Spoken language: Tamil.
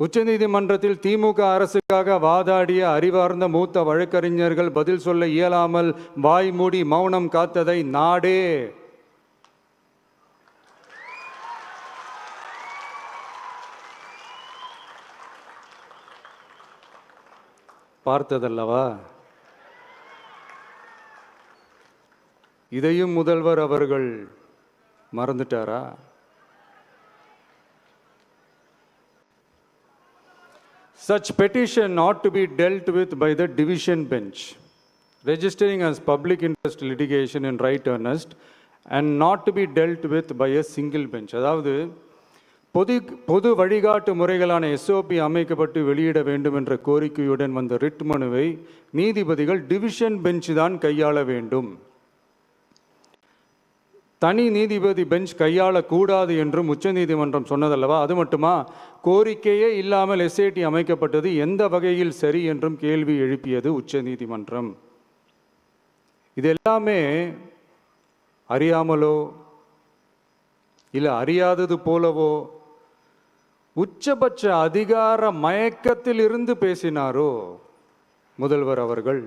உச்சநீதிமன்றத்தில் திமுக அரசுக்காக வாதாடிய அறிவார்ந்த மூத்த வழக்கறிஞர்கள் பதில் சொல்ல இயலாமல் வாய் மூடி மௌனம் காத்ததை நாடே பார்த்ததல்லவா? இதையும் முதல்வர் அவர்கள் மறந்துட்டாரா? Such petition ought to be dealt with by the division bench, registering as public interest litigation in right earnest and not to be dealt with by a single bench. அதாவது பொது வழிகாட்டு முறைகளான எஸ்ஓபி அமைக்கப்பட்டு வெளியிட வேண்டும் என்ற கோரிக்கையுடன் வந்த ரிட் மனுவை நீதிபதிகள் டிவிஷன் பெஞ்ச் தான் கையாள வேண்டும், தனி நீதிபதி பெஞ்ச் கையாளக்கூடாது என்றும் உச்சநீதிமன்றம் சொன்னதல்லவா? அது மட்டுமா, கோரிக்கையே இல்லாமல் எஸ்ஐடி அமைக்கப்பட்டது எந்த வகையில் சரி என்றும் கேள்வி எழுப்பியது உச்சநீதிமன்றம். இது எல்லாமே அறியாமலோ இல்லை அறியாதது போலவோ உச்சபட்ச அதிகார மயக்கத்தில் இருந்து பேசினாரோ முதல்வர் அவர்கள்?